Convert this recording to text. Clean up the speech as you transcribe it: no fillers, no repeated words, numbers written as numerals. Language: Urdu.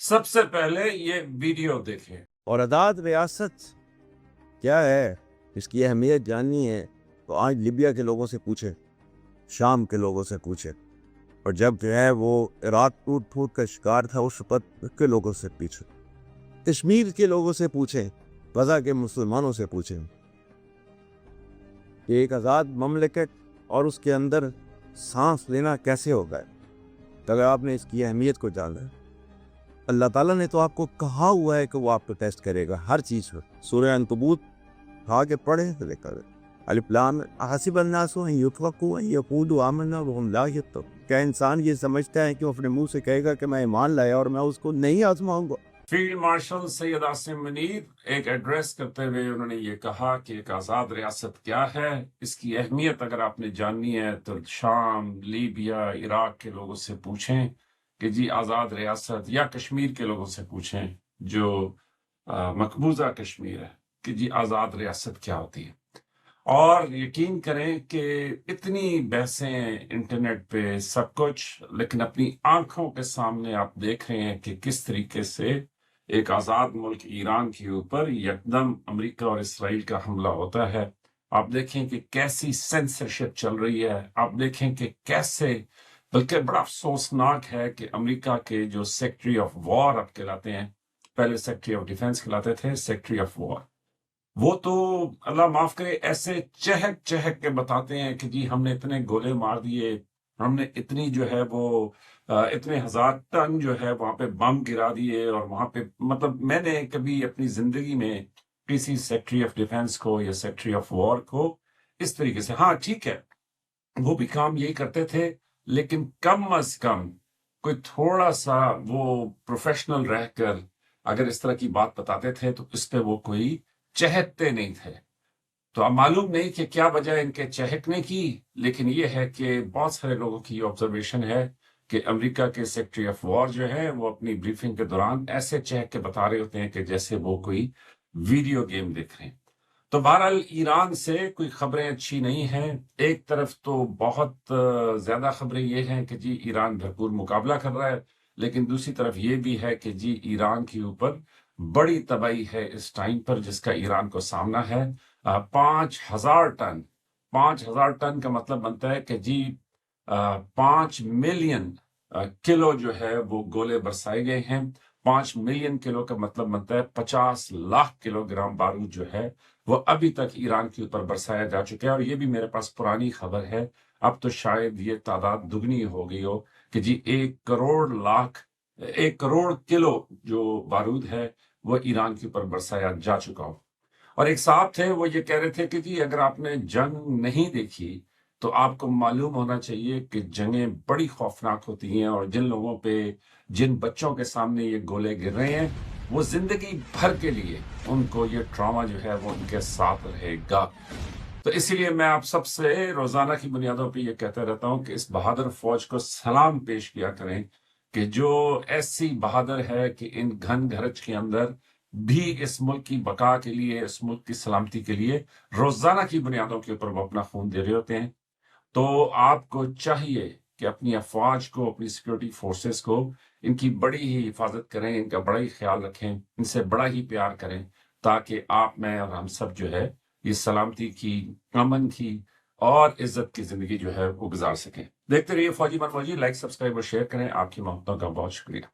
سب سے پہلے یہ ویڈیو دیکھیں۔ اور آزاد ریاست کیا ہے، اس کی اہمیت جاننی ہے تو آج لیبیا کے لوگوں سے پوچھیں، شام کے لوگوں سے پوچھیں، اور جب جو ہے وہ عراق ٹوٹ پھوٹ کا شکار تھا اس وقت کے لوگوں سے پوچھیں، کشمیر کے لوگوں سے پوچھیں، غزہ کے مسلمانوں سے پوچھیں کہ ایک آزاد مملکت اور اس کے اندر سانس لینا کیسے ہوگا۔ اگر آپ نے اس کی اہمیت کو جانا ہے، اللہ تعالیٰ نے تو آپ کو کہا ہوا ہے کہ وہ آپ کو ٹیسٹ کرے گا ہر چیز پر۔ سورہ عنکبوت کھا کے پڑھے لے کر الف لام حسب الناس ان یترکوا ان یقولوا آمنا وهم لا یفتنون، کیا انسان یہ سمجھتا ہے کہ وہ اپنے منہ سے کہے گا کہ میں ایمان لایا اور میں اس کو نہیں آزماؤں گا؟ فیلڈ مارشل سید عاصم منیر ایک ایڈریس کرتے ہوئے انہوں نے یہ کہا کہ ایک آزاد ریاست کیا ہے، اس کی اہمیت اگر آپ نے جاننی ہے تو شام، لیبیا، عراق کے لوگوں سے پوچھیں کہ جی آزاد ریاست، یا کشمیر کے لوگوں سے پوچھیں جو مقبوضہ کشمیر ہے کہ جی آزاد ریاست کیا ہوتی ہے۔ اور یقین کریں کہ اتنی بحثیں انٹرنیٹ پہ سب کچھ، لیکن اپنی آنکھوں کے سامنے آپ دیکھ رہے ہیں کہ کس طریقے سے ایک آزاد ملک ایران کے اوپر یکدم امریکہ اور اسرائیل کا حملہ ہوتا ہے۔ آپ دیکھیں کہ کیسی سینسرشپ چل رہی ہے، آپ دیکھیں کہ کیسے، بلکہ بڑا افسوسناک ہے کہ امریکہ کے جو سیکٹری آف وار اب کہلاتے ہیں، پہلے سیکٹری آف ڈیفense کہلاتے تھے، سیکٹری آف وار، وہ تو اللہ معاف کرے ایسے چہک چہک کے بتاتے ہیں کہ جی ہم نے اتنے گولے مار دیے، ہم نے اتنی جو ہے وہ اتنے ہزار ٹن جو ہے وہاں پہ بم گرا دیے، اور وہاں پہ مطلب میں نے کبھی اپنی زندگی میں کسی سیکٹری آف ڈیفense کو یا سیکٹری آف وار کو اس طریقے سے، ہاں ٹھیک ہے وہ بھی کام یہی کرتے تھے، لیکن کم از کم کوئی تھوڑا سا وہ پروفیشنل رہ کر اگر اس طرح کی بات بتاتے تھے تو اس پہ وہ کوئی چہکتے نہیں تھے۔ تو اب معلوم نہیں کہ کیا وجہ ان کے چہکنے کی، لیکن یہ ہے کہ بہت سارے لوگوں کی آبزرویشن ہے کہ امریکہ کے سیکٹری آف وار جو ہے وہ اپنی بریفنگ کے دوران ایسے چہک کے بتا رہے ہوتے ہیں کہ جیسے وہ کوئی ویڈیو گیم دیکھ رہے ہیں۔ تو بہرحال ایران سے کوئی خبریں اچھی نہیں ہیں۔ ایک طرف تو بہت زیادہ خبریں یہ ہیں کہ جی ایران بھرپور مقابلہ کر رہا ہے، لیکن دوسری طرف یہ بھی ہے کہ جی ایران کے اوپر بڑی تباہی ہے اس ٹائم پر جس کا ایران کو سامنا ہے۔ 5,000 ٹن کا مطلب بنتا ہے کہ جی 5 ملین کلو جو ہے وہ گولے برسائے گئے ہیں۔ 5 ملین کلو کا مطلب بنتا ہے 50 لاکھ کلو گرام بارود جو ہے وہ ابھی تک ایران کے اوپر برسایا جا چکا ہے، اور یہ بھی میرے پاس پرانی خبر ہے، اب تو شاید یہ تعداد دگنی ہو گئی ہو کہ جی 1 کروڑ کلو جو بارود ہے وہ ایران کے اوپر برسایا جا چکا ہو۔ اور ایک صاحب تھے وہ یہ کہہ رہے تھے کہ جی اگر آپ نے جنگ نہیں دیکھی تو آپ کو معلوم ہونا چاہیے کہ جنگیں بڑی خوفناک ہوتی ہیں، اور جن لوگوں پہ، جن بچوں کے سامنے یہ گولے گر رہے ہیں وہ زندگی بھر کے لیے ان کو یہ ٹراما جو ہے وہ ان کے ساتھ رہے گا۔ تو اسی لیے میں آپ سب سے روزانہ کی بنیادوں پہ یہ کہتا رہتا ہوں کہ اس بہادر فوج کو سلام پیش کیا کریں کہ جو ایسی بہادر ہے کہ ان گھن گھرج کے اندر بھی اس ملک کی بقا کے لیے، اس ملک کی سلامتی کے لیے روزانہ کی بنیادوں کے اوپر وہ اپنا خون دے رہے ہوتے ہیں۔ تو آپ کو چاہیے کہ اپنی افواج کو، اپنی سیکورٹی فورسز کو، ان کی بڑی ہی حفاظت کریں، ان کا بڑا ہی خیال رکھیں، ان سے بڑا ہی پیار کریں، تاکہ آپ، میں اور ہم سب جو ہے یہ سلامتی کی، امن کی اور عزت کی زندگی جو ہے وہ گزار سکیں۔ دیکھتے رہیے فوجی من فوجی، لائک، سبسکرائب اور شیئر کریں۔ آپ کی محبتوں کا بہت شکریہ۔